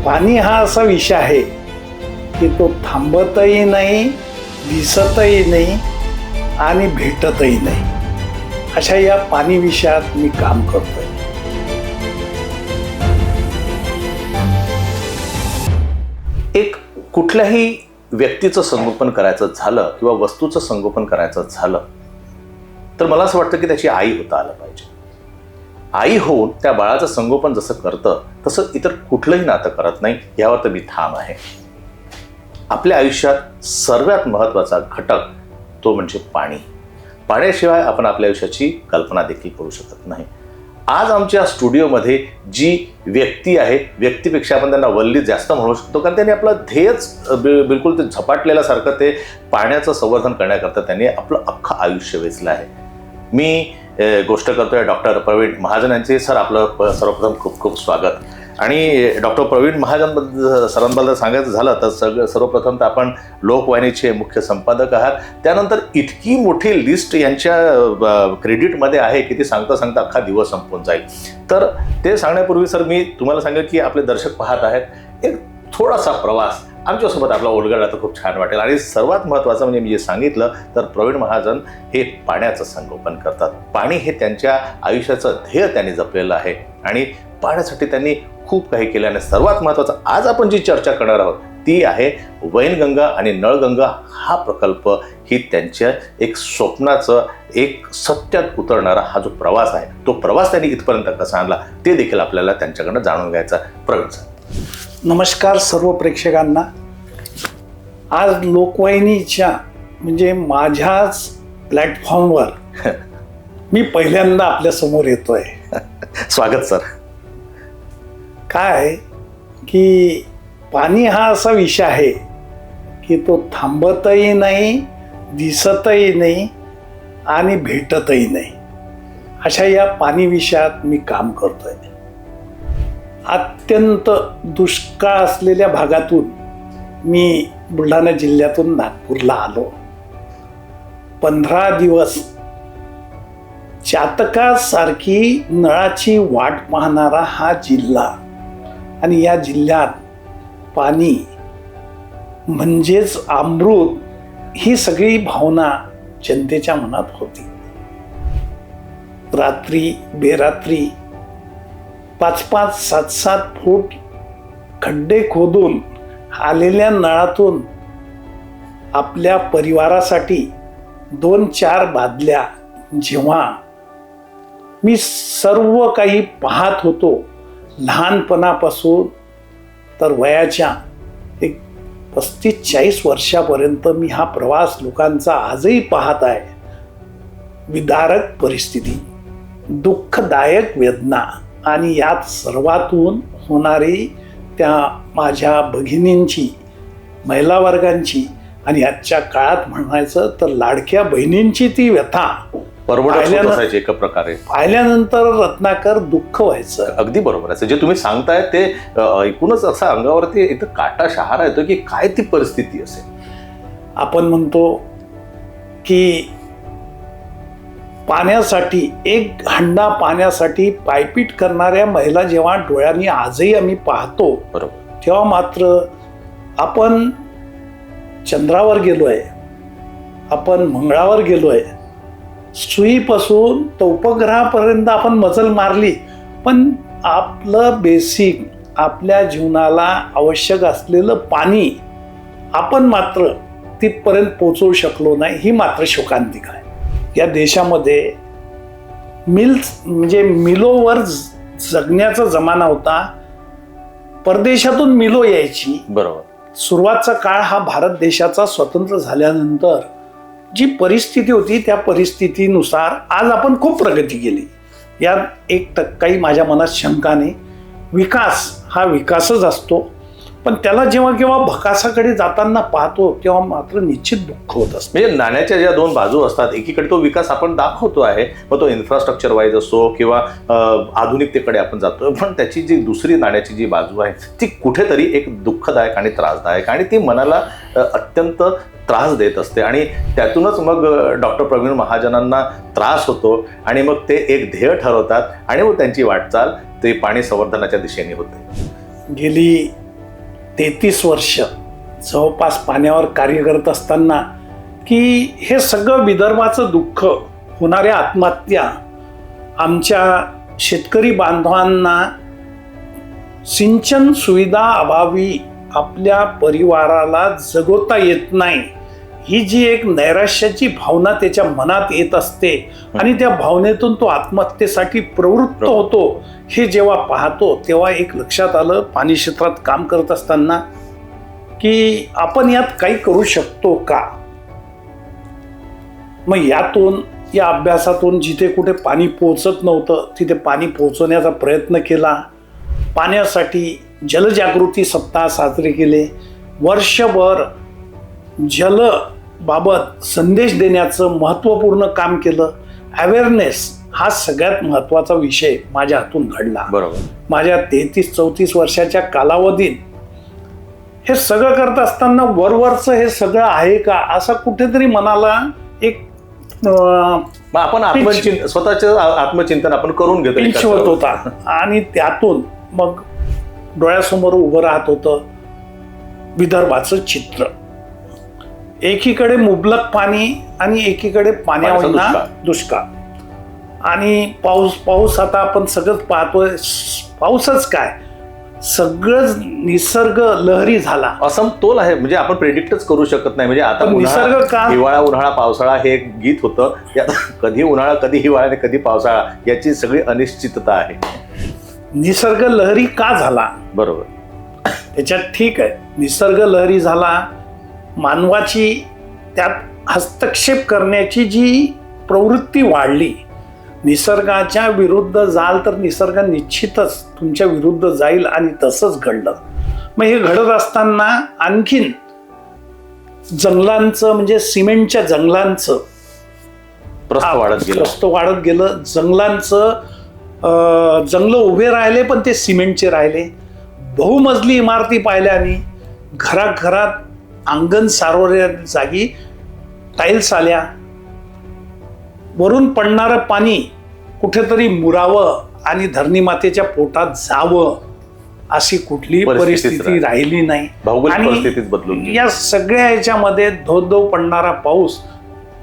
पाणी हा असा विषय आहे की तो थांबतही नाही, दिसतही नाही आणि भेटतही नाही. अशा या पाणी विषयात मी काम करतोय. एक कुठल्याही व्यक्तीचं संगोपन करायचं झालं किंवा वस्तूचं संगोपन करायचं झालं तर मला असं वाटतं की त्याची आई होता आलं पाहिजे. आई होऊन त्या बाळाचं संगोपन जसं करतं तसं इतर कुठलंही नातं करत नाही, यावर तर मी ठाम आहे. आपल्या आयुष्यात सर्वात महत्त्वाचा घटक तो म्हणजे पाणी. पाण्याशिवाय आपण आपल्या आयुष्याची कल्पना देखील करू शकत नाही. आज आमच्या स्टुडिओमध्ये जी व्यक्ती आहे, व्यक्तीपेक्षा आपण त्यांना वल्ली जास्त म्हणू शकतो, कारण त्यांनी आपलं ध्येयच बिलकुल ते झपाटलेल्यासारखं ते पाण्याचं संवर्धन करण्याकरता त्यांनी आपलं अख्खं आयुष्य वेचलं आहे. मी गोष्ट करतोय डॉक्टर प्रवीण महाजन यांचे. सर, आपलं सर्वप्रथम खूप खूप स्वागत. आणि डॉक्टर प्रवीण महाजन सरांबद्दल सांगायचं झालं तर सर्वप्रथम तर आपण लोकवाहिनीचे मुख्य संपादक आहात. त्यानंतर इतकी मोठी लिस्ट यांच्या क्रेडिटमध्ये आहे की ती सांगता सांगता अख्खा दिवस संपून जाईल. तर ते सांगण्यापूर्वी सर मी तुम्हाला सांगेल की आपले दर्शक पाहत आहेत, एक थोडासा प्रवास आमच्यासोबत आपला उलगडला तर खूप छान वाटेल. आणि सर्वात महत्त्वाचं म्हणजे मी जे सांगितलं तर प्रवीण महाजन हे पाण्याचं संगोपन करतात. पाणी हे त्यांच्या आयुष्याचं ध्येय त्यांनी जपलेलं आहे आणि पाण्यासाठी त्यांनी खूप काही केलं. आणि सर्वात महत्त्वाचं आज आपण जी चर्चा करणार आहोत ती आहे वैनगंगा आणि नळगंगा हा प्रकल्प. ही त्यांच्या एक स्वप्नाचं, एक सत्यात उतरणारा हा जो प्रवास आहे, तो प्रवास त्यांनी इथपर्यंत कसा आणला ते देखील आपल्याला त्यांच्याकडनं जाणून घ्यायचा. प्रवीण सर, नमस्कार सर्व प्रेक्षकांना. आज लोकवाहिनीच्या म्हणजे माझ्याच प्लॅटफॉर्मवर मी पहिल्यांदा आपल्या समोर येतोय. स्वागत सर. काय की पाणी हा असा विषय आहे की तो थांबतही नाही, दिसतही नाही आणि भेटतही नाही. अशा या पाणी विषयात मी काम करतोय. अत्यंत दुष्काळ असलेल्या भागातून मी बुलढाणा जिल्ह्यातून नागपूरला आलो. 15 दिवस चातकासारखी नळाची वाट पाहणारा हा जिल्हा, आणि या जिल्ह्यात पाणी म्हणजेच अमृत ही सगळी भावना जनतेच्या मनात होती. रात्री बेरात्री 5-5, 7-7 फूट खड्डे खोदून आलेल्या नळातून आपल्या परिवारासाठी 2-4 बादल्या जेव्हा मी सर्व काही पाहत होतो, लहानपणापासून तर वयाच्या एक 35-40 वर्षापर्यंत मी हा प्रवास लोकांचा आजही पाहत आहे. विदारक परिस्थिती, दुःखदायक वेदना आणि यात सर्वातून होणारी त्या माझ्या भगिनींची, महिला वर्गांची आणि आजच्या काळात म्हणायचं तर लाडक्या बहिणींची ती व्यथा एका प्रकारे पाहिल्यानंतर रत्नाकर दुःख व्हायचं. अगदी बरोबर आहे. जे तुम्ही सांगताय ते ऐकूनच असं अंगावरती एक काटा शहारा येतो की काय ती परिस्थिती असेल. आपण म्हणतो की पाण्यासाठी, एक हंडा पाण्यासाठी पायपीट करणाऱ्या महिला जेव्हा डोळ्यांनी आजही आम्ही पाहतो, बरोबर, तेव्हा मात्र आपण चंद्रावर गेलोय, आपण मंगळावर गेलोय, सुईपासून तर उपग्रहापर्यंत आपण मजल मारली, पण आपलं बेसिक, आपल्या जीवनाला आवश्यक असलेलं पाणी आपण मात्र तिथपर्यंत पोहोचवू शकलो नाही. ही मात्र शोकांतिक आहे. या देशामध्ये मिलोवर जगण्याचा जमाना होता. परदेशातून मिलो यायची. बरोबर. सुरुवातचा काळ हा भारत देशाचा स्वतंत्र झाल्यानंतर जी परिस्थिती होती त्या परिस्थितीनुसार आज आपण खूप प्रगती केली. यात 1% माझ्या मनात शंका नाही. विकास हा विकासच असतो, पण त्याला जेव्हा केव्हा भकासाकडे जाताना पाहतो तेव्हा मात्र निश्चित दुःख होत असतं. म्हणजे नाण्याच्या ज्या 2 बाजू असतात, एकीकडे तो विकास आपण दाखवतो आहे, मग तो इन्फ्रास्ट्रक्चर वाईज असो किंवा आधुनिकतेकडे आपण जातोय, पण त्याची जी दुसरी नाण्याची जी बाजू आहे ती कुठेतरी एक दुःखदायक आणि त्रासदायक, आणि ती मनाला अत्यंत त्रास देत असते. आणि त्यातूनच मग डॉक्टर प्रवीण महाजनांना त्रास होतो आणि मग ते एक ध्येय ठरवतात आणि मग त्यांची वाटचाल ते पाणी संवर्धनाच्या दिशेने होते. गेली 33 वर्ष जवळपास पाण्यावर कार्य करत असताना की हे सगळं विदर्भाचं दुःख, होणाऱ्या आत्महत्या, आमच्या शेतकरी बांधवांना सिंचन सुविधा अभावी आपल्या परिवाराला जगवता येत नाही, ही जी एक नैराश्याची भावना त्याच्या मनात येत असते आणि त्या भावनेतून तो आत्महत्येसाठी प्रवृत्त होतो, हे जेव्हा पाहतो तेव्हा एक लक्षात आलं पाणी क्षेत्रात काम करत असताना की आपण यात काही करू शकतो का. मग यातून, या अभ्यासातून जिथे कुठे पाणी पोहोचत नव्हतं तिथे पाणी पोहोचवण्याचा प्रयत्न केला. पाण्यासाठी जलजागृती सप्ताह साजरे केले. वर्षभर जल बाबत संदेश देण्याचं महत्त्वपूर्ण काम केलं. अवेअरनेस हा सगळ्यात महत्त्वाचा विषय माझ्या हातून घडला. बरोबर. माझ्या 33-34 वर्षाच्या कालावधीत हे सगळं करत असताना वरवरचं हे सगळं आहे का असं कुठेतरी मनाला एक आपण स्वतःचं आत्मचिंतन आपण करून घेतो पिंचवत होता. आणि त्यातून मग डोळ्यासमोर उभं राहत होतं विदर्भाचं चित्र. एकीकडे मुबलक पाणी आणि एकीकडे पाण्याविना दुष्काळ. आणि पाऊस आता आपण सगळंच पाहतोय. पाऊसच काय, सगळंच निसर्ग लहरी झाला, असमतोल आहे. म्हणजे आपण प्रेडिक्टच करू शकत नाही. म्हणजे आता निसर्ग का, हिवाळा उन्हाळा पावसाळा हे एक गीत होतं, कधी उन्हाळा कधी हिवाळा आणि कधी पावसाळा याची सगळी अनिश्चितता आहे. निसर्ग लहरी का झाला. बरोबर. त्याच्यात ठीक आहे, निसर्ग लहरी झाला. मानवाची त्यात हस्तक्षेप करण्याची जी प्रवृत्ती वाढली, निसर्गाच्या विरुद्ध जाल तर निसर्ग निश्चितच तुमच्या विरुद्ध जाईल आणि तसंच घडलं. मग हे घडत असताना आणखीन जंगलांचं, म्हणजे सिमेंटच्या जंगलांचं प्रस्त वाढत गेलं. जंगलं उभे राहिले पण ते सिमेंटचे राहिले. बहुमजली इमारती पाहिल्याने घराघरात अंगण सारवल्या जागी टाईल्स आल्या. वरून पडणारं पाणी कुठेतरी मुरावं आणि धरणी मातेच्या पोटात जावं अशी कुठली परिस्थिती राहिली नाही. आणि या सगळ्या ह्याच्यामध्ये धो पडणारा पाऊस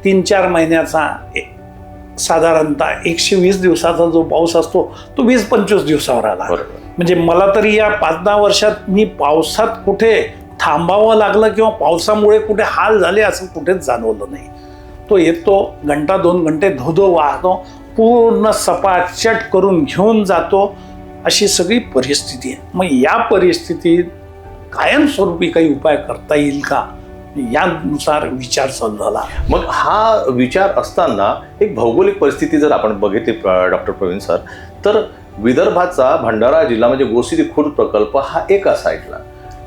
3-4 महिन्याचा, साधारणतः 120 दिवसाचा जो पाऊस असतो तो 20-25 दिवसावर आला. म्हणजे मला तरी या 5-10 वर्षात मी पावसात कुठे थांबावं लागलं किंवा पावसामुळे कुठे हाल झाले असं कुठेच जाणवलं नाही. तो येतो, घंटा 2 घंटे धो वाहतो, पूर्ण सपाचट करून घेऊन जातो, अशी सगळी परिस्थिती आहे. मग या परिस्थितीत कायमस्वरूपी काही उपाय करता येईल का, यानुसार विचार चालू झाला. मग हा विचार असताना एक भौगोलिक परिस्थिती जर आपण बघितली डॉक्टर प्रवीण सर, तर विदर्भाचा भंडारा जिल्हा म्हणजे गोसीरी खुर्द प्रकल्प हा एका साईडला,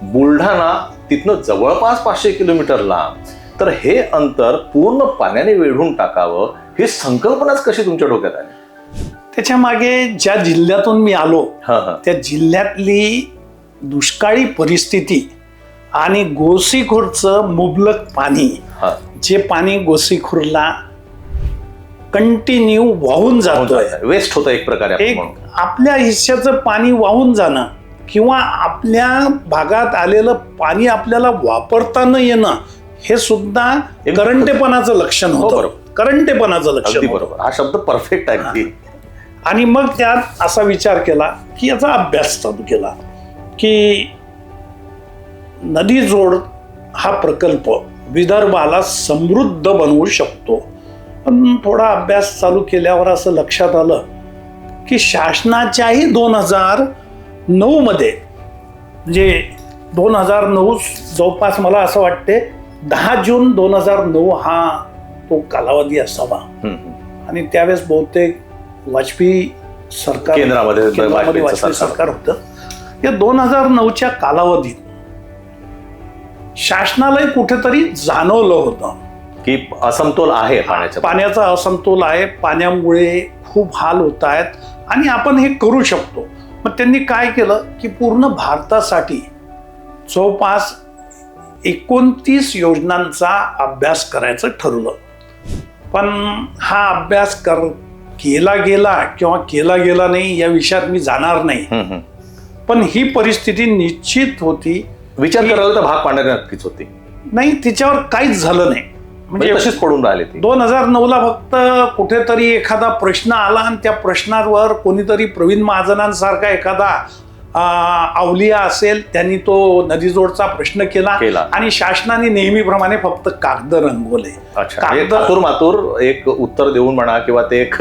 बुलढाणा तिथनं जवळपास 500 किलोमीटर लांब. तर हे अंतर पूर्ण पाण्याने वेढून टाकावं ही संकल्पनाच कशी तुमच्या डोक्यात आली. त्याच्या मागे ज्या जिल्ह्यातून मी आलो त्या जिल्ह्यातली दुष्काळी परिस्थिती आणि गोसीखुर्दचं मुबलक पाणी, जे पाणी गोसीखुर्दला कंटिन्यू वाहून जातोय, वेस्ट होतं एक प्रकारे, आपल्या हिस्स्याचं पाणी वाहून जाणं किंवा आपल्या भागात आलेलं पाणी आपल्याला वापरता न येणं, हे सुद्धा करंटेपणाचं लक्षण होतं. करंटेपणाचं लक्षण. बरोबर, हा शब्द परफेक्ट आहे. आणि मग त्यात असा विचार केला की याचा अभ्यास चालू केला की नदी जोड हा प्रकल्प विदर्भाला समृद्ध बनवू शकतो. पण थोडा अभ्यास चालू केल्यावर असं लक्षात आलं की शासनाच्याही 2009 मध्ये, म्हणजे 2009 जवळपास मला असं वाटते 10 जून 2009 हा तो कालावधी असावा. आणि त्यावेळेस बहुतेक वाजपेयी सरकार, केंद्रामध्ये वाजपेयी सरकार होतं. या 2009च्या कालावधीत शासनालाही कुठेतरी जाणवलं होतं की असमतोल आहे, पाण्याचा असमतोल आहे, पाण्यामुळे खूप हाल होत आहेत आणि आपण हे करू शकतो. मग त्यांनी काय केलं की पूर्ण भारतासाठी जवळपास 29 योजनांचा अभ्यास करायचं ठरवलं. पण हा अभ्यास केला गेला किंवा केला गेला नाही या विषयात मी जाणार नाही. पण ही परिस्थिती निश्चित होती विचार करायला तर भाग पाडणारे नक्कीच होते, नाही तिच्यावर काहीच झालं नाही. म्हणजे तशीच पडून राहिले ते. 2009ला फक्त कुठेतरी एखादा प्रश्न आला आणि त्या प्रश्नावर कोणीतरी प्रवीण महाजनांसारखा एखादा अवलिया असेल, त्यांनी तो नदीजोडचा प्रश्न केला आणि शासनाने नेहमीप्रमाणे फक्त कागद रंगवले. कागद मातूर एक उत्तर देऊन म्हणा किंवा ते एक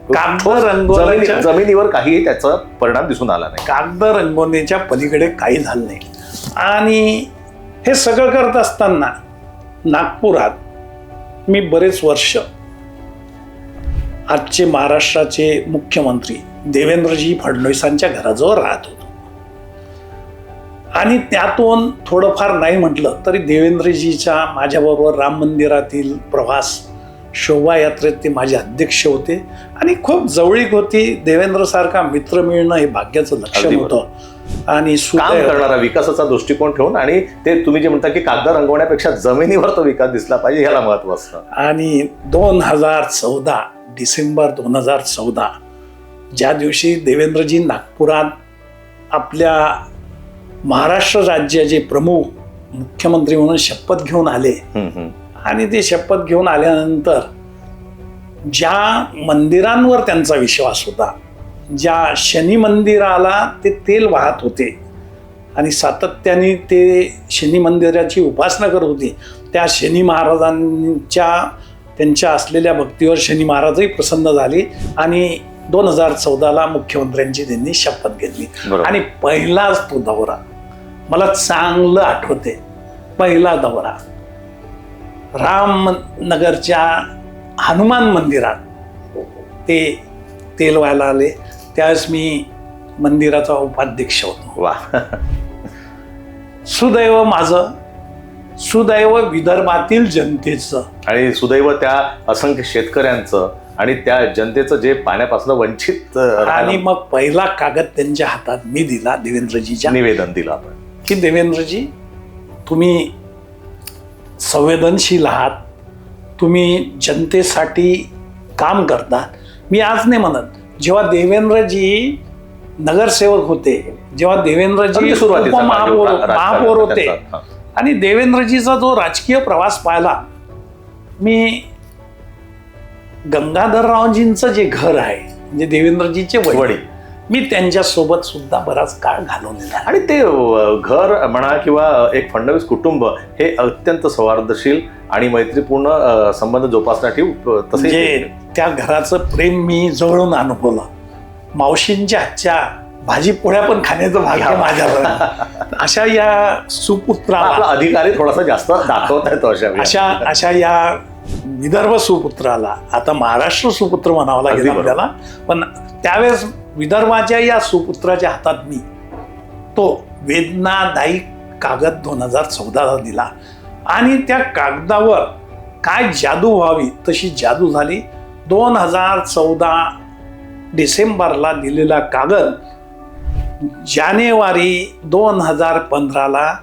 कागद रंगवण्याच्या जमिनीवर काही त्याचा परिणाम दिसून आला नाही. कागद रंगवण्याच्या पलीकडे काही झालं नाही. आणि हे सगळं करत असताना नागपुरात मी बरेच वर्ष आजचे महाराष्ट्राचे मुख्यमंत्री देवेंद्रजी फडणवीसांच्या घराजवळ राहत होतो. आणि त्यातून थोडंफार नाही म्हटलं तरी देवेंद्रजीच्या माझ्याबरोबर राम मंदिरातील प्रवास शोभायात्रेत ते माझे अध्यक्ष होते आणि खूप जवळीक होती. देवेंद्र सारखा मित्र मिळणं हे भाग्याचं लक्षण होतं. आणि काम करणारा विकासाचा दृष्टिकोन ठेवून, आणि ते तुम्ही जे म्हणता की कागद रंगवण्यापेक्षा जमिनीवर तो विकास दिसला पाहिजे याला महत्व असतं. आणि 2014 डिसेंबर 2014 ज्या दिवशी देवेंद्रजी नागपुरात आपल्या महाराष्ट्र राज्याचे प्रमुख मुख्यमंत्री म्हणून शपथ घेऊन आले आणि ते शपथ घेऊन आल्यानंतर ज्या मंदिरांवर त्यांचा विश्वास होता, ज्या शनी मंदिराला ते तेल वाहत होते आणि सातत्याने ते शनी मंदिराची उपासना करत होते, त्या शनी महाराजांच्या त्यांच्या असलेल्या भक्तीवर शनी महाराजही प्रसन्न झाले आणि 2014ला मुख्यमंत्र्यांची त्यांनी शपथ घेतली. आणि पहिलाच तो दौरा मला चांगलं आठवते. पहिला दौरा रामनगरच्या हनुमान मंदिरात ते तेल व्हायला आले. त्यावेळेस मी मंदिराचा उपाध्यक्ष होतो. वा. सुदैव माझं, सुदैव विदर्भातील जनतेचं आणि सुदैव त्या असंख्य शेतकऱ्यांचं आणि त्या जनतेचं जे पाण्यापासून वंचित. आणि मग पहिला कागद त्यांच्या हातात मी दिला, देवेंद्रजीच्या निवेदन दिलं आपण की देवेंद्रजी तुम्ही संवेदनशील आहात, तुम्ही जनतेसाठी काम करतात. मी आज नाही म्हणत, जेव्हा देवेंद्रजी नगरसेवक होते, जेव्हा देवेंद्रजी महापौर होते आणि देवेंद्रजीचा जो राजकीय प्रवास पाहिला, मी गंगाधररावजींचं जे घर आहे म्हणजे देवेंद्रजीचे वडील, मी त्यांच्यासोबत सुद्धा बराच काळ घालवलेला. आणि ते घर म्हणा किंवा एक फडणवीस कुटुंब हे अत्यंत सौहार्दशील आणि मैत्रीपूर्ण संबंध जोपासण्यासाठी तसे त्या घराचं प्रेम मी जवळून अनुभवलं. मावशींच्या हातच्या भाजी पोळ्या पण खाण्याचं भाग्य माझ्यावर. अशा या सुपुत्राला अधिकारी थोडासा जास्त दाखवत आहे. अशा या विदर्भ सुपुत्राला, आता महाराष्ट्र सुपुत्र म्हणावं लागेल आपल्याला, पण त्यावेळेस विदर्भाच्या या सुपुत्राच्या हातात मी तो वेदनादायी कागद 2014ला दिला. आणि त्या कागदावर काय जादू व्हावी तशी जादू झाली. 2014 डिसेंबरला दिलेला कागद जानेवारी 2015ला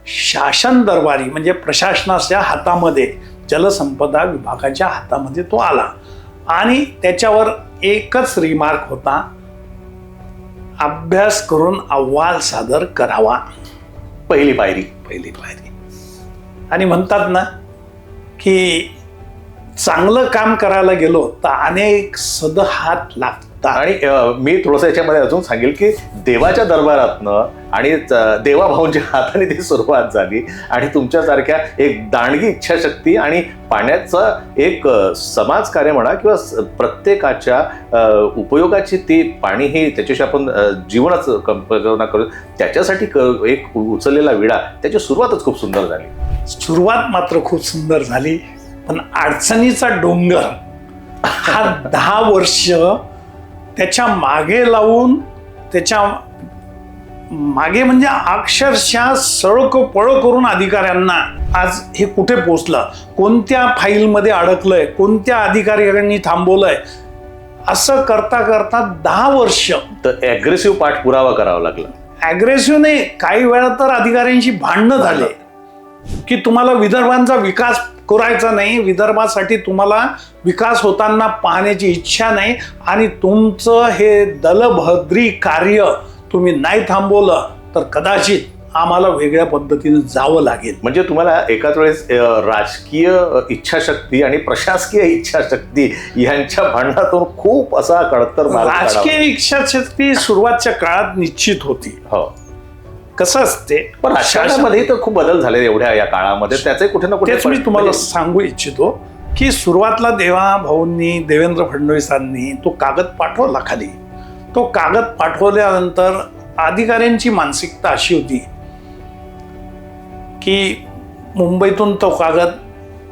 शासन दरबारी म्हणजे प्रशासनाच्या हातामध्ये, जलसंपदा विभागाच्या हातामध्ये तो आला. आणि त्याच्यावर एकच रिमार्क होता, अभ्यास करून अहवाल सादर करावा. पहिली पायरी. आणि म्हणतात ना की चांगलं काम करायला गेलो तर अनेक सदहात लागतात. आणि मी थोडंसं याच्यामध्ये अजून सांगेल की देवाच्या दरबारातनं आणि देवाभाऊंच्या हाताने ती सुरुवात झाली आणि तुमच्यासारख्या एक दांडगी इच्छाशक्ती आणि पाण्याचं एक समाजकार्य म्हणा किंवा प्रत्येकाच्या उपयोगाची ती पाणी ही त्याच्याशी आपण जीवनच कल्पना करू, त्याच्यासाठी एक उचललेला विडा, त्याची सुरुवातच खूप सुंदर झाली. सुरुवात मात्र खूप सुंदर झाली, पण अडचणीचा डोंगर हा 10 वर्ष त्याच्या मागे लावून, त्याच्या मागे म्हणजे अक्षरशः सळक पळ करून अधिकाऱ्यांना आज हे कुठे पोचलं, कोणत्या फाईलमध्ये अडकलंय, कोणत्या अधिकाऱ्यांनी थांबवलंय, असं करता करता 10 वर्ष तर ॲग्रेसिव्ह पाठपुरावा करावा लागला. ॲग्रेसिव्ह नाही, काही वेळा तर अधिकाऱ्यांशी भांडणं झाले की तुम्हाला विदर्भांचा विकास करायचा नाही, विदर्भासाठी तुम्हाला विकास होताना पाहण्याची इच्छा नाही आणि तुमचं हे दलभद्री कार्य तुम्ही नाही थांबवलं तर कदाचित आम्हाला वेगळ्या पद्धतीनं जावं लागेल. म्हणजे तुम्हाला एकाच वेळेस राजकीय इच्छाशक्ती आणि प्रशासकीय इच्छाशक्ती यांच्या भांडणातून खूप असा कडतर मार्ग काढावा. राजकीय इच्छाशक्ती सुरुवातच्या काळात निश्चित होती. हो, कसं असते, पण राजकारणामध्ये तर खूप बदल झाले एवढ्या या काळामध्ये, त्याचे कुठे ना कुठे तेच मी तुम्हाला सांगू इच्छितो की सुरुवातला भाऊंनी, देवेंद्र फडणवीसांनी तो कागद पाठवला खाली. तो कागद पाठवल्यानंतर अधिकाऱ्यांची मानसिकता अशी होती की मुंबईतून तो कागद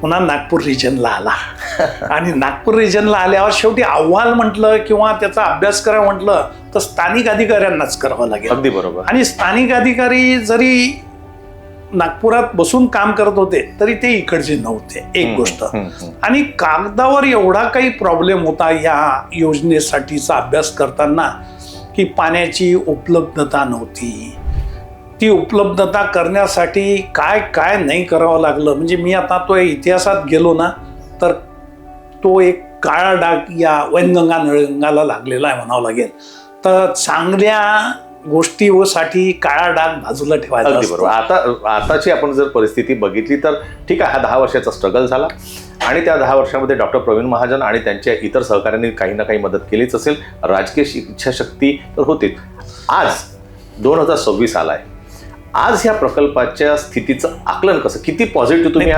पुन्हा नागपूर रिजनला आला आणि नागपूर रिजनला आल्यावर शेवटी अहवाल म्हटलं किंवा त्याचा अभ्यास करा म्हटलं तर स्थानिक अधिकाऱ्यांनाच करावं लागेल. अगदी बरोबर. आणि स्थानिक अधिकारी जरी नागपुरात बसून काम करत होते तरी ते इकडचे नव्हते, एक गोष्ट. आणि कागदावर एवढा काही प्रॉब्लेम होता या योजनेसाठीचा अभ्यास करताना की पाण्याची उपलब्धता नव्हती. ती उपलब्धता करण्यासाठी काय काय नाही करावं लागलं. म्हणजे मी आता तो इतिहासात गेलो ना तर तो एक काळा डाग या वैनगंगा नळगंगाला लागलेला आहे म्हणावं लागेल. तर चांगल्या गोष्टीसाठी काळा डाग बाजूला ठेवायचा. अगदी बरोबर. आताची आपण जर परिस्थिती बघितली तर ठीक आहे, हा 10 वर्षाचा स्ट्रगल झाला आणि त्या 10 वर्षामध्ये डॉक्टर प्रवीण महाजन आणि त्यांच्या इतर सहकाऱ्यांनी काही ना काही मदत केलीच असेल. राजकीय इच्छाशक्ती तर होतीच. आज 2026 आलाय. आज ह्या प्रकल्पाच्या स्थितीचं आकलन कसं, किती पॉझिटिव्ह तुम्ही?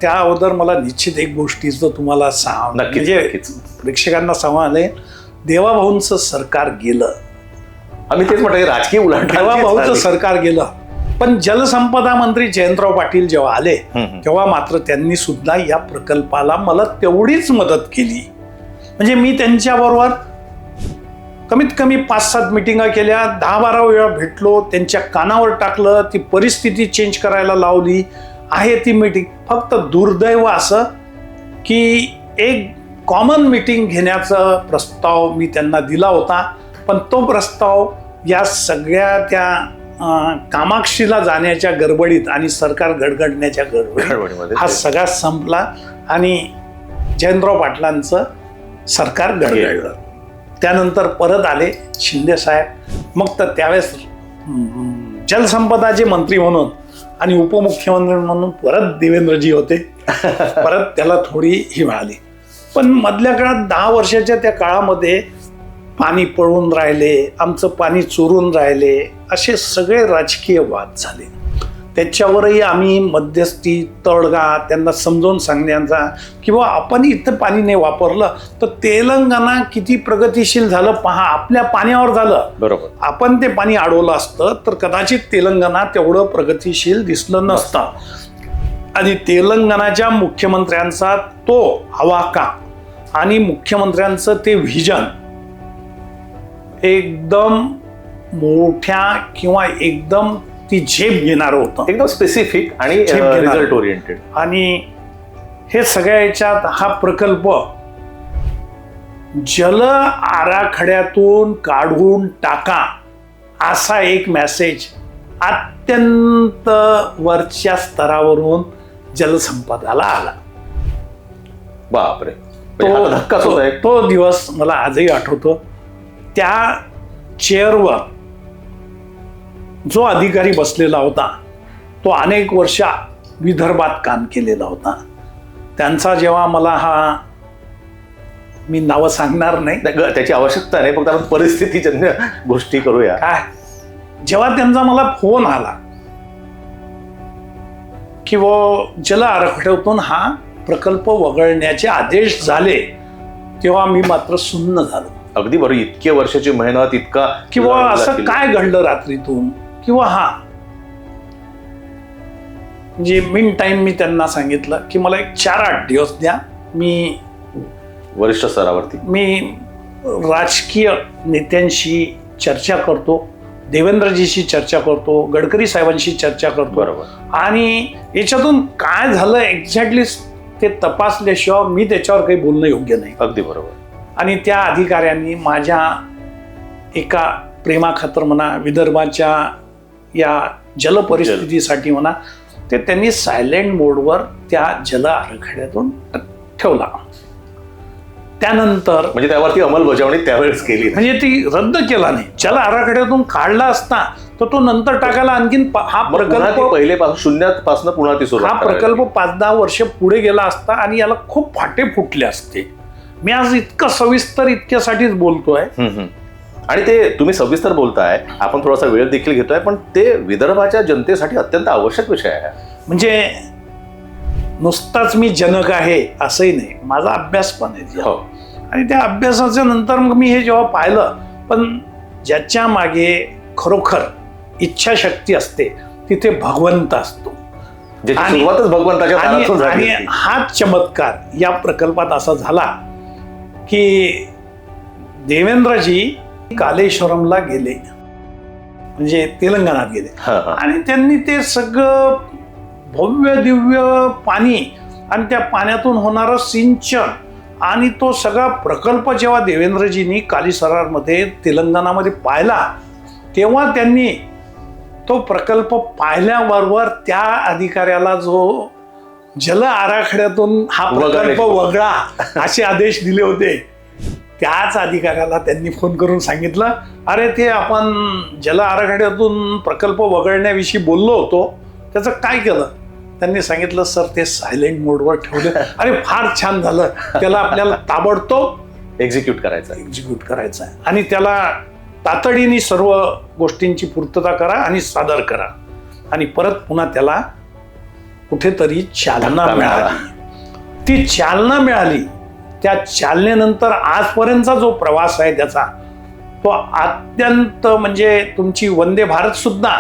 त्या अगोदर मला निश्चित एक गोष्टीचं तुम्हाला नक्कीच प्रेक्षकांना सांगायला, देवाभाऊंचं सरकार गेलं. आम्ही तेच म्हटलं, राजकीय उलाढाल. देवाभाऊंचं सरकार गेलं, पण जलसंपदा मंत्री जयंतराव पाटील जेव्हा आले तेव्हा मात्र त्यांनी सुद्धा या प्रकल्पाला मला तेवढीच मदत केली. म्हणजे मी त्यांच्याबरोबर कमीत कमी 5-7 मिटिंगा केल्या, 10-12 वेळा भेटलो, त्यांच्या कानावर टाकलं, ती परिस्थिती चेंज करायला लावली आहे ती मीटिंग. फक्त दुर्दैव असं की एक कॉमन मीटिंग घेण्याचा प्रस्ताव मी त्यांना दिला होता, पण तो प्रस्ताव या सगळ्या त्या कामाक्षीला जाण्याच्या गडबडीत आणि सरकार गडगडण्याच्या गडबडीमध्ये हा सगळा संपला आणि जयंतराव पाटलांचं सरकार गडगडलं. त्यानंतर परत आले शिंदे साहेब. मग तर त्यावेळेस जलसंपदाचे मंत्री म्हणून आणि उपमुख्यमंत्री म्हणून परत देवेंद्रजी होते. परत त्याला थोडी ही मिळाली. पण मधल्या काळात 10 वर्षाच्या त्या काळामध्ये पाणी पळून राहिले, आमचं पाणी चोरून राहिले, असे सगळे राजकीय वाद झाले. त्याच्यावरही आम्ही मध्यस्थी, तळगा त्यांना समजावून सांगण्याचा किंवा आपण इथं पाणी नाही वापरलं तर तेलंगणा किती प्रगतिशील झालं पहा, आपल्या पाण्यावर झालं. बरोबर. आपण ते पाणी अडवलं असतं तर कदाचित तेलंगणा तेवढं प्रगतिशील दिसलं नसतं. आणि तेलंगणाच्या मुख्यमंत्र्यांचा तो आवाका आणि मुख्यमंत्र्यांचं ते व्हिजन एकदम मोठ्या किंवा एकदम ती झेप घेणार होतं, एकदम स्पेसिफिक आणि रिझल्ट ओरिएंटेड. आणि हे सगळ्या याच्यात हा प्रकल्प जल आराखड्यातून काढून टाका असा एक मेसेज अत्यंत वरच्या स्तरावरून जलसंपदाला आला. बापरे, तो दिवस मला आजही आठवतो. त्या चेअरवर जो अधिकारी बसलेला होता तो अनेक वर्ष विदर्भात काम केलेला होता. त्यांचा जेव्हा मला मी नावं सांगणार नाही, त्याची आवश्यकता नाही, फक्त आपण परिस्थितीजन्य गोष्टी करूया. काय जेव्हा त्यांचा मला फोन आला की जल आराखड्यातून हा प्रकल्प वगळण्याचे आदेश झाले, तेव्हा मी मात्र सुन्न झालो. अगदी बरोबर. इतके वर्षाची मेहनत, इतका किंवा असं काय घडलं रात्रीतून किंवा म्हणजे मिन टाइम मी त्यांना सांगितलं की मला एक 4-8 दिवस द्या, मी वरिष्ठ स्तरावरती मी राजकीय नेत्यांशी चर्चा करतो, देवेंद्रजीशी चर्चा करतो, गडकरी साहेबांशी चर्चा करतो. बरोबर. आणि याच्यातून काय झालं एक्झॅक्टली ते तपासल्याशिवाय मी त्याच्यावर काही बोलणं योग्य नाही. अगदी बरोबर. आणि त्या अधिकाऱ्यांनी माझ्या एका प्रेमाखातर म्हणा, विदर्भाच्या या जल परिस्थितीसाठी म्हणा, ते त्यांनी सायलेंट मोडवर त्या जल आराखड्यातून ठेवला. त्यानंतर म्हणजे त्यावरती अंमलबजावणी त्यावेळेस केली नाही. म्हणजे ती रद्द केला नाही. ज्याला आराखड्यातून काढला असता तर तो नंतर टाकायला आणखीन हा मग पुन्हा प्रकल्प ती पहिलेपासून शून्यापासून पुन्हा ती हा सुरुवात प्रकल्प 5-10 वर्ष पुढे गेला असता आणि याला खूप फाटे फुटले असते. मी आज इतकं सविस्तर इतक्यासाठीच बोलतोय. आणि ते तुम्ही सविस्तर बोलताय, आपण थोडासा वेळ देखील घेतोय, पण ते विदर्भाच्या जनतेसाठी अत्यंत आवश्यक विषय आहे. म्हणजे नुसताच मी जनक आहे असंही नाही, माझा अभ्यास पण आहे. हो. आणि त्या अभ्यासाच्या नंतर मग मी हे जेव्हा पाहिलं, पण ज्याच्या मागे खरोखर इच्छाशक्ती असते तिथे भगवंत असतो. ज्याची सुरुवातच भगवंताच्या दारातून झाली आणि हा चमत्कार या प्रकल्पात असा झाला की देवेंद्रजी कालेश्वरमला गेले, म्हणजे तेलंगणात गेले. आणि त्यांनी ते सगळं भव्य दिव्य पाणी आणि त्या पाण्यातून होणारं सिंचन आणि तो सगळा प्रकल्प जेव्हा देवेंद्रजींनी कालीसरारमध्ये तेलंगणामध्ये पाहिला, तेव्हा त्यांनी तो प्रकल्प पाहिल्याबरोबर त्या अधिकाऱ्याला जो जल आराखड्यातून हा प्रकल्प वगळा असे आदेश दिले होते, त्याच अधिकाऱ्याला त्यांनी फोन करून सांगितलं, अरे ते आपण जल आराखड्यातून प्रकल्प वगळण्याविषयी बोललो होतो, त्याचं काय केलं? त्यांनी सांगितलं, सर ते सायलेंट मोडवर ठेवलं. अरे फार छान झालं, त्याला आपल्याला ताबडतोब एक्झिक्यूट करायचं आहे आणि त्याला तातडीने सर्व गोष्टींची पूर्तता करा आणि सादर करा. आणि परत पुन्हा त्याला कुठेतरी चालना मिळाली. ती चालना मिळाली. त्या चालनेनंतर आजपर्यंतचा जो प्रवास आहे त्याचा, तो अत्यंत म्हणजे तुमची वंदे भारत सुद्धा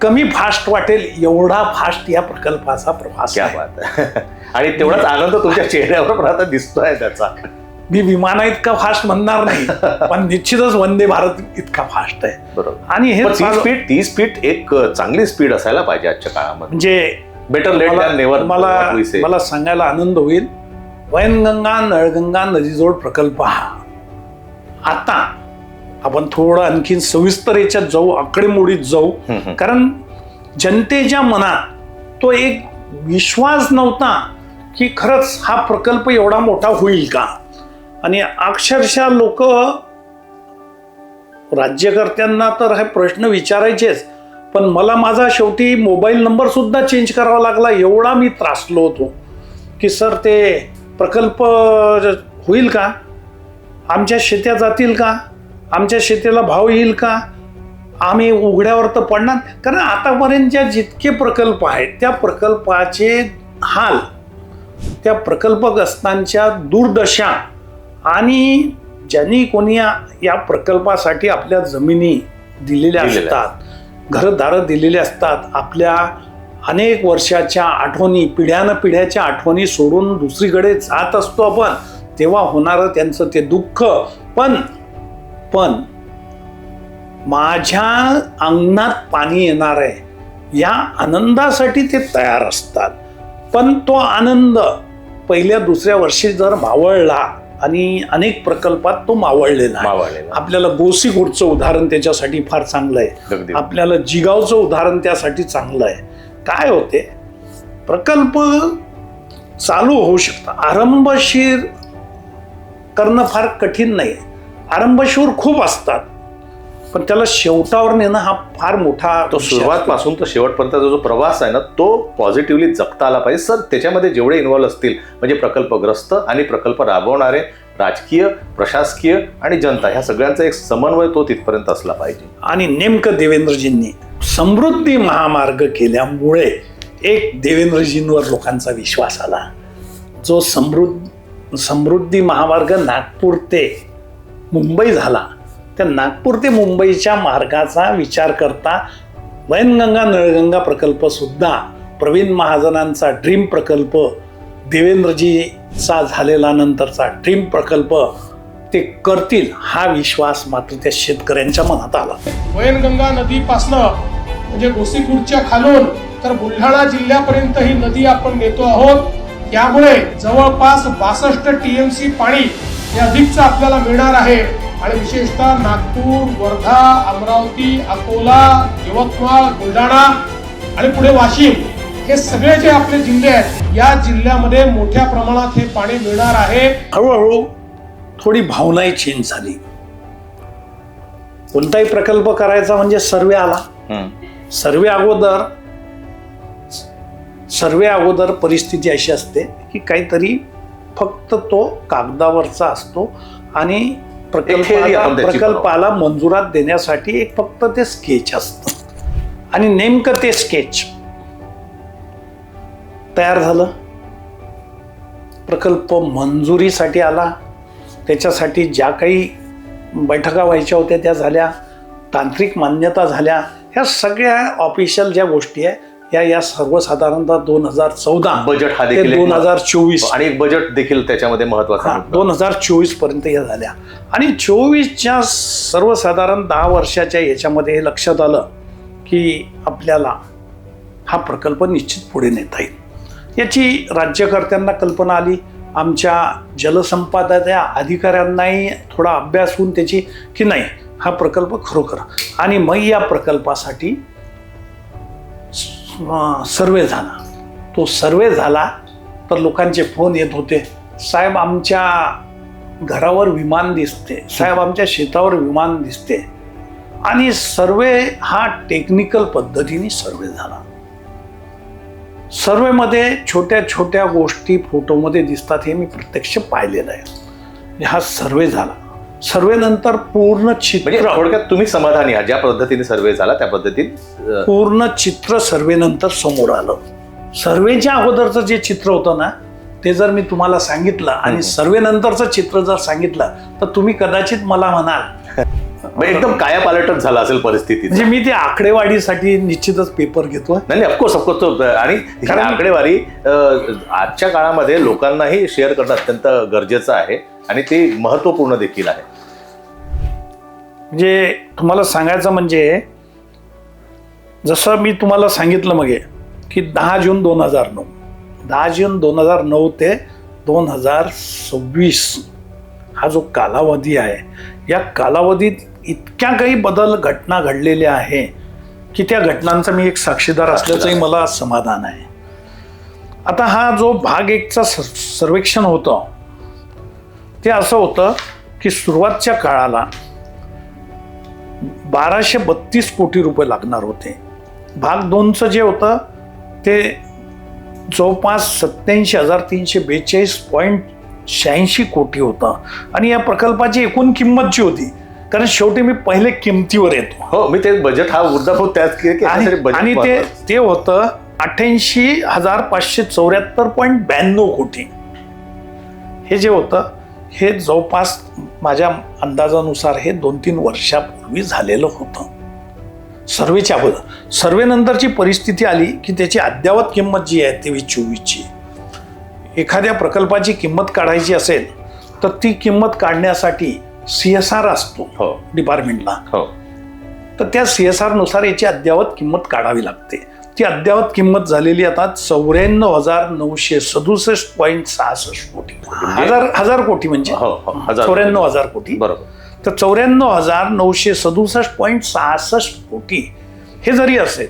कमी फास्ट वाटेल एवढा फास्ट या प्रकल्पाचा प्रवास आहे. आणि तेवढाच आनंद तुमच्या चेहऱ्यावर पण आता दिसतोय त्याचा. मी विमाना इतका फास्ट म्हणणार नाही, पण निश्चितच वंदे भारत इतका फास्ट आहे. बरोबर. आणि हे ती स्पीड एक चांगली स्पीड असायला पाहिजे आजच्या काळामध्ये. म्हणजे बेटर लेट दॅन नेव्हर. मला सांगायला आनंद होईल, वैनगंगा नळगंगा नदीजोड प्रकल्प हा आता आपण थोडं आणखीन सविस्तर याच्यात जाऊ, आकडेमोडीत जाऊ. कारण जनतेच्या मनात तो एक विश्वास नव्हता की खरंच हा प्रकल्प एवढा मोठा होईल का. आणि अक्षरशः लोक राज्यकर्त्यांना तर हे प्रश्न विचारायचेच, पण मला माझा शेवटी मोबाईल नंबर सुद्धा चेंज करावा लागला, एवढा मी त्रासलो होतो की सर ते प्रकल्प होईल का, आमच्या शेत्या जातील का, आमच्या शेतीला भाव येईल का, आम्ही उघड्यावर तर पडणार. कारण आतापर्यंतच्या जितके प्रकल्प आहेत त्या प्रकल्पाचे हाल, त्या प्रकल्पग्रस्तांच्या दुर्दशा, आणि ज्यांनी कोणी या प्रकल्पासाठी आपल्या जमिनी दिलेल्या असतात, घरदारं दिलेले असतात, आपल्या अनेक वर्षाच्या आठवणी, पिढ्याच्या आठवणी सोडून दुसरीकडे जात असतो आपण, तेव्हा होणारं त्यांचं ते दुःख. पण माझ्या अंगणात पाणी येणार आहे या आनंदासाठी ते तयार असतात. पण तो आनंद पहिल्या दुसऱ्या वर्षी जर मावळला, आणि अनेक प्रकल्पात तो मावळलेला आहे. आपल्याला गोसीखुर्दचं उदाहरण त्याच्यासाठी फार चांगलं आहे, आपल्याला जिगावचं उदाहरण त्यासाठी चांगलं आहे. काय होते, प्रकल्प चालू होऊ शकतं, आरंभशीर करणं फार कठीण नाही, आरंभशूर खूप असतात, पण त्याला शेवटावर नेणं हा फार मोठा, तो सुरुवातपासून तर शेवटपर्यंतचा जो प्रवास आहे ना, तो पॉझिटिव्हली जगता आला पाहिजे. सर त्याच्यामध्ये जेवढे इन्व्हॉल्व असतील, म्हणजे प्रकल्पग्रस्त आणि प्रकल्प राबवणारे, राजकीय, प्रशासकीय आणि जनता, ह्या सगळ्यांचा एक समन्वय तो तिथपर्यंत असला पाहिजे. आणि नेमकं देवेंद्रजींनी समृद्धी महामार्ग केल्यामुळे एक देवेंद्रजींवर लोकांचा विश्वास आला. जो समृद्धी महामार्ग नागपूर ते मुंबई झाला, त्या नागपूर ते मुंबईच्या मार्गाचा विचार करता वैनगंगा नळगंगा प्रकल्प सुद्धा प्रवीण महाजनांचा ड्रीम प्रकल्प, देवेंद्रजीचा झालेला नंतरचा ड्रीम प्रकल्प ते करतील हा विश्वास मात्र त्या शेतकऱ्यांच्या मनात आला. वैनगंगा नदीपासनं म्हणजे गोसीखुर्दच्या खालून तर बुलढाणा जिल्ह्यापर्यंत ही नदी आपण नेतो आहोत. त्यामुळे जवळपास 62 TMC पाणी हे अधिकचं आपल्याला मिळणार आहे. आणि विशेषतः नागपूर, वर्धा, अमरावती, अकोला, यवतमाळ, बुलढाणा आणि पुढे वाशिम हे सगळे जे आपले जिल्हे आहेत या जिल्ह्यामध्ये मोठ्या प्रमाणात हे पाणी मिळणार आहे. हळूहळू थोडी भावनाही चेंज झाली. कोणताही प्रकल्प करायचा म्हणजे सर्वे आला. सर्वे अगोदर परिस्थिती अशी असते की काहीतरी फक्त तो कागदावरचा असतो आणि प्रकल्पाला मंजुरात देण्यासाठी एक फक्त ते स्केच असतं आणि नेमकं ते स्केच तयार झालं. प्रकल्प मंजुरीसाठी आला. त्याच्यासाठी ज्या काही बैठका व्हायच्या होत्या त्या झाल्या, तांत्रिक मान्यता झाल्या. ह्या सगळ्या ऑफिशियल ज्या गोष्टी आहे या सर्वसाधारणतः 2014 बजेट हा ते देखील 2024 आणि एक बजेट देखील त्याच्यामध्ये महत्वाचा 2024 पर्यंत या झाल्या. आणि 24च्या सर्वसाधारण 10 वर्षाच्या याच्यामध्ये हे लक्षात आलं की आपल्याला हा प्रकल्प निश्चित पुढे नेता येईल. याची राज्यकर्त्यांना कल्पना आली. आमच्या जलसंपदा अधिकाऱ्यांनाही थोडा अभ्यास होऊन त्याची की नाही हा प्रकल्प खरोखर. आणि मग या प्रकल्पासाठी सर्वे झाला. तो सर्वे झाला तर लोकांचे फोन येत होते, साहेब आमच्या घरावर विमान दिसते, साहेब आमच्या शेतावर विमान दिसते. आणि सर्वे हा टेक्निकल पद्धतीने सर्वे झाला. सर्वेमध्ये छोट्या छोट्या गोष्टी फोटोमध्ये दिसतात हे मी प्रत्यक्ष पाहिलेलं आहे. हा सर्वे झाला. सर्वे नंतर पूर्ण चित्र, थोडक्यात तुम्ही समाधानी आहात ज्या पद्धतीने सर्वे झाला त्या पद्धतीने पूर्ण चित्र सर्वे नंतर समोर आलं. सर्वेच्या अगोदरचं जे चित्र होतं ना ते जर मी तुम्हाला सांगितलं आणि सर्वे नंतरचं चित्र जर सांगितलं तर तुम्ही कदाचित मला म्हणाल एकदम कायापालटच झाला असेल परिस्थिती. म्हणजे मी ते आकडेवारीसाठी निश्चितच पेपर घेतो. नाही ऑफकोर्स आणि ही आकडेवारी आजच्या काळामध्ये लोकांनाही शेअर करणं अत्यंत गरजेचं आहे आणि ते महत्वपूर्ण देखील आहे. म्हणजे तुम्हाला सांगायचं म्हणजे जसं मी तुम्हाला सांगितलं मग की 10 जून 2009 ते 2026 हा जो कालावधी आहे या कालावधीत इतक्या काही घटना घडलेल्या आहे की त्या घटनांचा मी एक साक्षीदार असल्याचंही मला समाधान आहे. आता हा जो भाग 1चा सर्वेक्षण होतं ते असं होतं की सुरुवातच्या काळाला 1232 कोटी रुपये लागणार होते. भाग 2चं जे होतं ते जवळपास 87,342.86 कोटी होतं. आणि या प्रकल्पाची एकूण किंमत जी होती, कारण शेवटी मी पहिले किमतीवर येतो. हो, मी ते बजेट हा मुद्दा त्याच आणि ते होतं 88,574.92 कोटी. हे जे होतं हे जवळपास माझ्या अंदाजानुसार हे 2-3 वर्षापूर्वी झालेलं होतं सर्वेच्या अगोदर. सर्वेनंतरची परिस्थिती आली की त्याची अद्ययावत किंमत जी आहे 23-24ची, एखाद्या प्रकल्पाची किंमत काढायची असेल तर ती किंमत काढण्यासाठी CSR असतो डिपार्टमेंटला. तर त्या CSR नुसार याची अद्ययावत किंमत काढावी लागते. ती अद्ययावत किंमत झालेली आता 94,967.66 कोटी. हजार कोटी म्हणजे 94,000 कोटी. बरोबर. तर 94,967.66 कोटी हे जरी असेल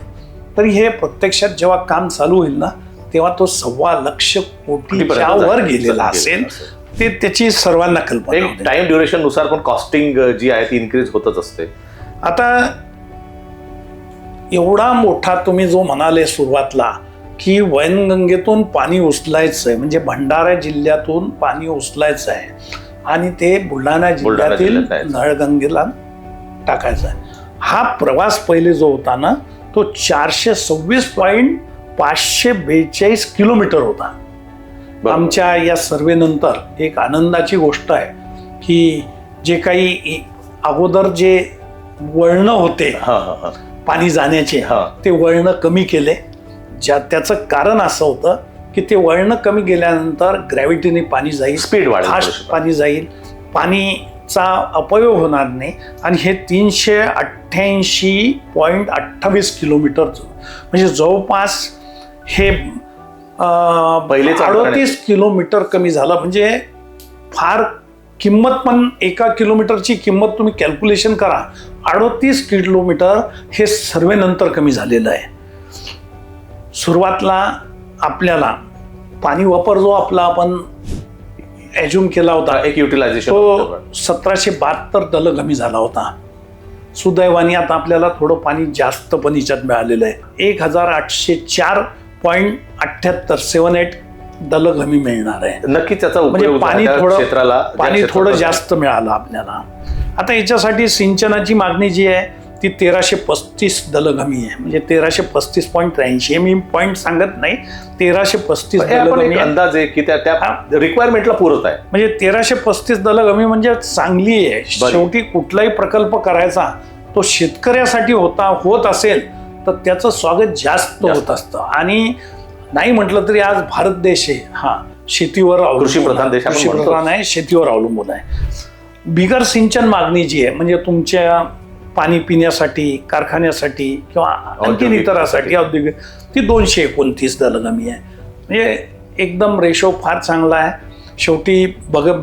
तरी हे प्रत्यक्षात जेव्हा काम चालू होईल ना तेव्हा तो 2.25 कोटीच्या वर गेलेला असेल. ते त्याची सर्वांना कल्पना. एक टाइम ड्युरेशन नुसार पण कॉस्टिंग जी आहे ती इन्क्रीज होतच असते. आता एवढा मोठा तुम्ही जो म्हणाले सुरुवातला की वैनगंगेतून पाणी उचलायचं आहे, म्हणजे भंडारा जिल्ह्यातून पाणी उचलायचं आहे आणि ते बुलढाणा जिल्ह्यातील नळगंगेला टाकायचं आहे. हा प्रवास पहिले जो होता ना तो 426.542 किलोमीटर होता. आमच्या या सर्वेनंतर एक आनंदाची गोष्ट आहे की जे काही अगोदर जे वळणं होते पाणी जाण्याचे ते वळणं कमी केले. त्याचं कारण असं होतं की ते वळणं कमी केल्यानंतर ग्रॅव्हिटीने पाणी जाईल, स्पीड वाढेल, फास्ट पाणी जाईल, पाणीचा अपव्यय होणार नाही. आणि हे 388.28 किलोमीटर म्हणजे जवळपास हे 38 किलोमीटर कमी झालं. म्हणजे फार किंमत पण 1 किलोमीटरची किंमत तुम्ही कॅल्क्युलेशन करा. 38 किलोमीटर हे सर्वे नंतर कमी झालेलं आहे. सुरुवातला आपल्याला पाणी वापर जो आपला आपण ॲज्युम केला होता एक युटिलायझेशन तो 1772 दलघमी झाला होता. सुदैवाने आता आपल्याला थोडं पाणी जास्त पण हिच्यात मिळालेलं आहे. 1804.78 दलघमी मिळणार आहे. नक्की त्याचा म्हणजे उपयोग पाणी त्या थोडं क्षेत्राला पाणी थोडं जास्त मिळालं आपल्याला. आता याच्यासाठी सिंचनाची मागणी जी आहे ती 1335 दलघमी आहे. म्हणजे 1335.83. मी पॉईंट सांगत नाही, 1335 दलघमी आहे. अंदाज आहे की त्या रिक्वायरमेंटला पुरत आहे. म्हणजे 1335 दलघमी म्हणजे चांगली आहे. शेवटी कुठलाही प्रकल्प करायचा तो शेतकऱ्यासाठी होत असेल तर त्याचं स्वागत जास्त होत असतं. आणि नाही म्हटलं तरी आज भारत देश आहे हा शेतीवर कृषीप्रधान देश, कृषीप्रधान आहे, शेतीवर अवलंबून आहे. बिगर सिंचन मागणी जी आहे म्हणजे तुमच्या पाणी पिण्यासाठी, कारखान्यासाठी किंवा आणखी इतरासाठी औद्योगिक ती 229 दलघमी आहे. म्हणजे एकदम रेशो फार चांगला आहे. शेवटी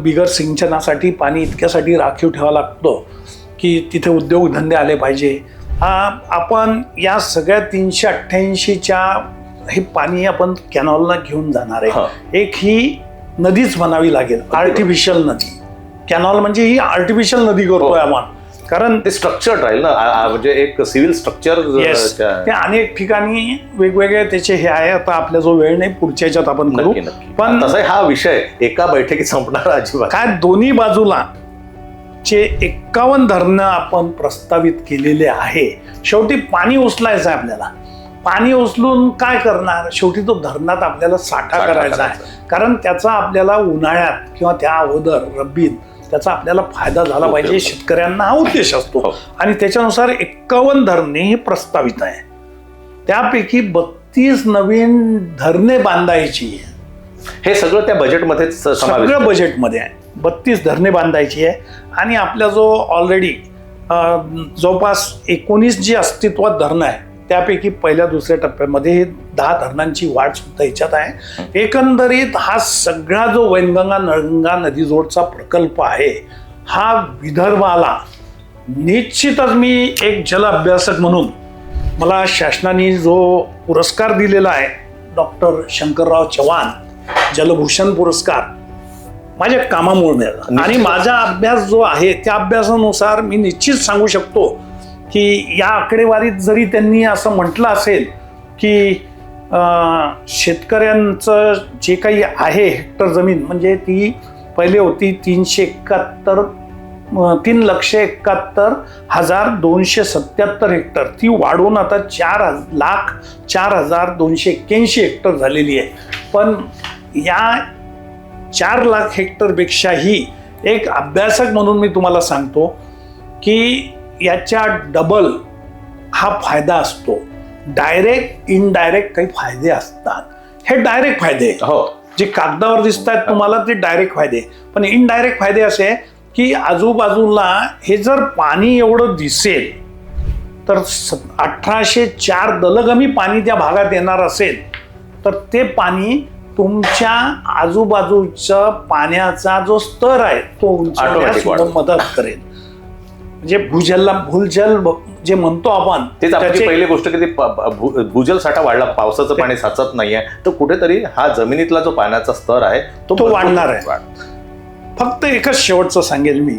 बिगर सिंचनासाठी पाणी इतक्यासाठी राखीव ठेवावं लागतो की तिथे उद्योगधंदे आले पाहिजे. आपण या सगळ्या 388च्या हे पाणी आपण कॅनॉलला घेऊन जाणार आहे. एक ही नदीच म्हणावी लागेल, आर्टिफिशियल नदी. कॅनॉल म्हणजे ही आर्टिफिशियल नदी करतोय आपण, कारण ते स्ट्रक्चर राहील ना, म्हणजे एक सिव्हिल स्ट्रक्चर. ते अनेक ठिकाणी वेगवेगळे त्याचे हे आहे. आता आपला जो वेळ नाही, पुढच्या याच्यात आपण करू. पण तसा हा विषय एका बैठकीत संपणार अजिबात काय. दोन्ही बाजूला चे 51 धरणं आपण प्रस्तावित केलेले आहे. शेवटी पाणी उचलायचं आहे आपल्याला. पाणी उचलून काय करणार, शेवटी तो धरणात आपल्याला साठा करायचा आहे. कारण त्याचा आपल्याला उन्हाळ्यात किंवा त्या अगोदर रब्बीत त्याचा आपल्याला फायदा झाला पाहिजे. शेतकऱ्यांना हा उद्देश असतो. आणि त्याच्यानुसार 51 धरणे ही प्रस्तावित आहे. त्यापैकी 32 नवीन धरणे बांधायची. हे सगळं त्या बजेटमध्ये सगळं बजेटमध्ये आहे. 32 धरणे बांधायची आहे. आणि आपला जो ऑलरेडी जवळपास 19 जी अस्तित्वात धरणं आहे त्यापैकी पहिल्या दुसऱ्या टप्प्यामध्ये 10 धरणांची वाढ सुद्धा याच्यात आहे. एकंदरीत हा सगळा जो वैनगंगा नळगंगा नदीजोडचा प्रकल्प आहे हा विदर्भाला निश्चितच, मी एक जल अभ्यासक म्हणून मला शासनाने जो पुरस्कार दिलेला आहे डॉक्टर शंकरराव चव्हाण जलभूषण पुरस्कार, माझ्या कामामुळे मिळाला. आणि माझा अभ्यास जो आहे त्या अभ्यासानुसार मी निश्चित सांगू शकतो की या आकडेवारीत जरी त्यांनी असं म्हटलं असेल की शेतकऱ्यांचं जे काही आहे हेक्टर जमीन, म्हणजे ती पहिले होती 3,71,277 हेक्टर, ती वाढून आता 4,04,281 हेक्टर झालेली आहे. पण या 4,00,000 हेक्टरपेक्षाही एक अभ्यासक म्हणून मी तुम्हाला सांगतो की याच्या डबल हा फायदा असतो. डायरेक्ट इनडायरेक्ट काही फायदे असतात. हे डायरेक्ट फायदे जे कागदावर दिसत आहेत तुम्हाला ते डायरेक्ट फायदे. पण इनडायरेक्ट फायदे असे की आजूबाजूला हे जर पाणी एवढं दिसेल तर 1804 दलघमी पाणी त्या भागात येणार असेल तर ते पाणी तुमच्या आजूबाजूचा पाण्याचा जो स्तर आहे तो उंचावण्यास मदत करेल. म्हणजे भूजल जे म्हणतो आपण, तेच आपली पहिली गोष्ट की भूजल साठा वाढला, पावसाचं पाणी साचत नाहीये, तर कुठेतरी हा जमिनीतला जो पाण्याचा स्तर आहे तो वाढणार आहे. फक्त एकच शेवटचं सांगेल मी,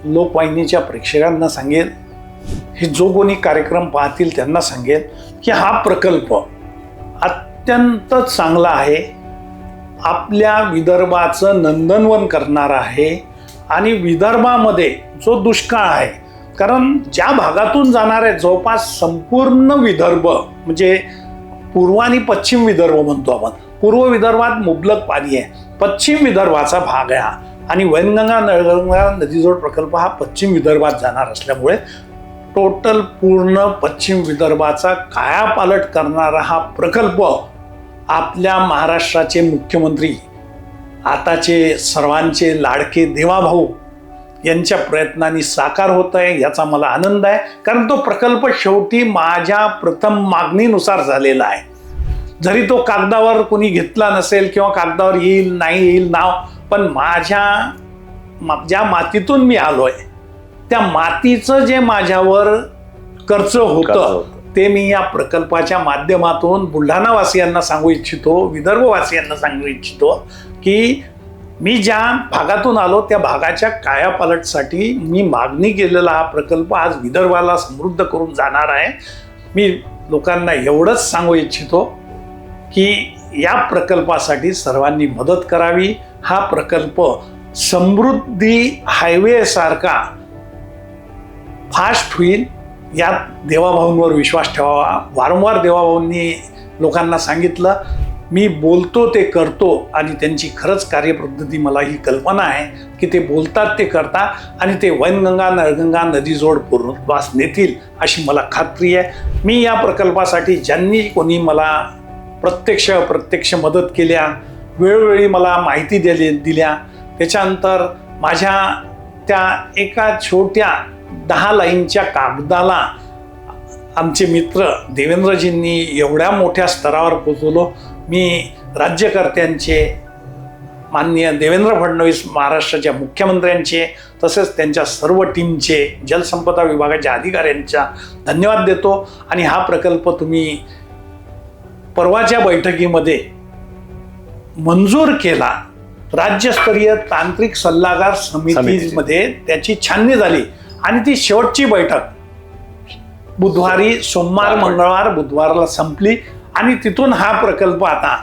लोकवाहिनीच्या प्रेक्षकांना सांगेल, हे जो कोणी कार्यक्रम पाहतील त्यांना सांगेल की हा प्रकल्प अत्यंत चांगला आहे. आपल्या विदर्भाचं नंदनवन करणार आहे. आणि विदर्भामध्ये जो दुष्काळ आहे, कारण ज्या भागातून जाणार आहे जवळपास संपूर्ण विदर्भ, म्हणजे पूर्व आणि पश्चिम विदर्भ म्हणतो आपण, पूर्व विदर्भात मुबलक पाणी आहे, पश्चिम विदर्भाचा भाग आहे हा. आणि वैनगंगा नळगंगा नदीजोड प्रकल्प हा पश्चिम विदर्भात जाणार असल्यामुळे टोटल पूर्ण पश्चिम विदर्भाचा कायापालट करणारा हा प्रकल्प आपल्या महाराष्ट्राचे मुख्यमंत्री, आताचे सर्वांचे लाडके देवाभाऊ यांच्या प्रयत्नांनी साकार होत आहे. याचा मला आनंद आहे, कारण तो प्रकल्प शेवटी माझ्या प्रथम मागणीनुसार झालेला आहे. जरी तो कागदावर कोणी घेतला नसेल किंवा कागदावर येईल नाही येईल नाव, पण ज्या मातीतून मी आलोय त्या मातीचं जे माझ्यावर कर्ज होतं ते मी या प्रकल्पाच्या माध्यमातून बुलढाणावासियांना सांगू इच्छितो, विदर्भवासियांना सांगू इच्छितो की मी ज्या भागातून आलो त्या भागाच्या कायापालटसाठी मी मागणी केलेला हा प्रकल्प आज विदर्भाला समृद्ध करून जाणार आहे. मी लोकांना एवढंच सांगू इच्छितो की या प्रकल्पासाठी सर्वांनी मदत करावी. हा प्रकल्प समृद्धी हायवे सारखा फास्ट होईल यात देवाभाऊंवर विश्वास ठेवावा. वारंवार देवाभाऊंनी लोकांना सांगितलं मी बोलतो ते करतो आणि त्यांची खरंच कार्यपद्धती मला ही कल्पना आहे की ते बोलतात ते करतात आणि ते वैनगंगा नळगंगा नदीजोड पूर्णत्वास नेतील अशी मला खात्री आहे. मी या प्रकल्पासाठी ज्यांनी कोणी मला प्रत्यक्ष मदत केल्या, वेळोवेळी मला माहिती दिल्या, त्याच्यानंतर माझ्या त्या एका छोट्या 10 लाईनच्या कागदाला आमचे मित्र देवेंद्रजींनी एवढ्या मोठ्या स्तरावर पोचवलो. मी राज्यकर्त्यांचे, माननीय देवेंद्र फडणवीस महाराष्ट्राच्या मुख्यमंत्र्यांचे, तसेच त्यांच्या सर्व टीमचे, जलसंपदा विभागाच्या अधिकाऱ्यांचा धन्यवाद देतो. आणि हा प्रकल्प तुम्ही परवाच्या बैठकीमध्ये मंजूर केला. राज्यस्तरीय तांत्रिक सल्लागार समितीमध्ये त्याची छाननी झाली आणि ती शेवटची बैठक बुधवारी, सोमवार, मंगळवार, बुधवारला संपली आणि तिथून हा प्रकल्प आता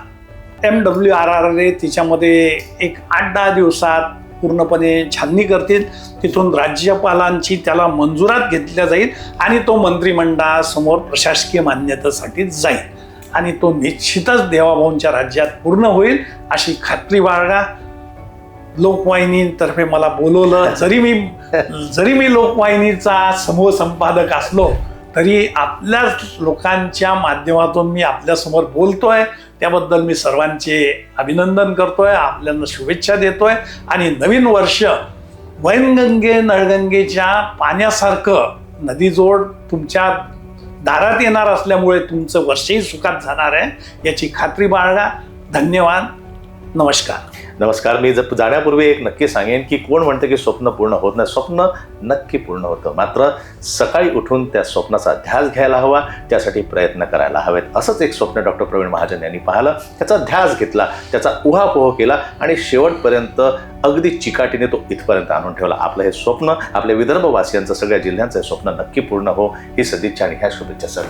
MWRRA तिच्यामध्ये एक 8-10 दिवसात पूर्णपणे छाननी करतील. तिथून राज्यपालांची त्याला मंजुरात घेतल्या जाईल आणि तो मंत्रिमंडळासमोर प्रशासकीय मान्यतेसाठी जाईल आणि तो निश्चितच देवाभाऊंच्या राज्यात पूर्ण होईल अशी खात्री बाळगा. लोकवाहिनीतर्फे मला बोलवलं, जरी मी लोकवाहिनीचा समूह संपादक असलो तरी आपल्याच लोकांच्या माध्यमातून मी आपल्यासमोर बोलतोय, त्याबद्दल मी सर्वांचे अभिनंदन करतोय, आपल्याला शुभेच्छा देतोय. आणि नवीन वर्ष वैनगंगे नळगंगेच्या पाण्यासारखं नदीजोड तुमच्या दारात येणार असल्यामुळे तुमचं वर्षही सुखात जाणार आहे याची खात्री बाळगा. धन्यवाद. नमस्कार. मी जाण्यापूर्वी एक नक्की सांगेन की कोण म्हणतं की स्वप्न पूर्ण होत नाही, स्वप्न नक्की पूर्ण होतं. मात्र सकाळी उठून त्या स्वप्नाचा ध्यास घ्यायला हवा, त्यासाठी प्रयत्न करायला हवेत. असंच एक स्वप्न डॉक्टर प्रवीण महाजन यांनी पाहिलं, त्याचा ध्यास घेतला, त्याचा उहापोह केला आणि शेवटपर्यंत अगदी चिकाटीने तो इथपर्यंत आणून ठेवला. आपलं हे स्वप्न, आपल्या विदर्भवासियांचं, सगळ्या जिल्ह्यांचं स्वप्न नक्की पूर्ण हो ही सदिच्छा आणि ह्या शुभेच्छा. सर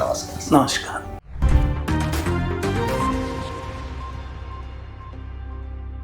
नमस्कार.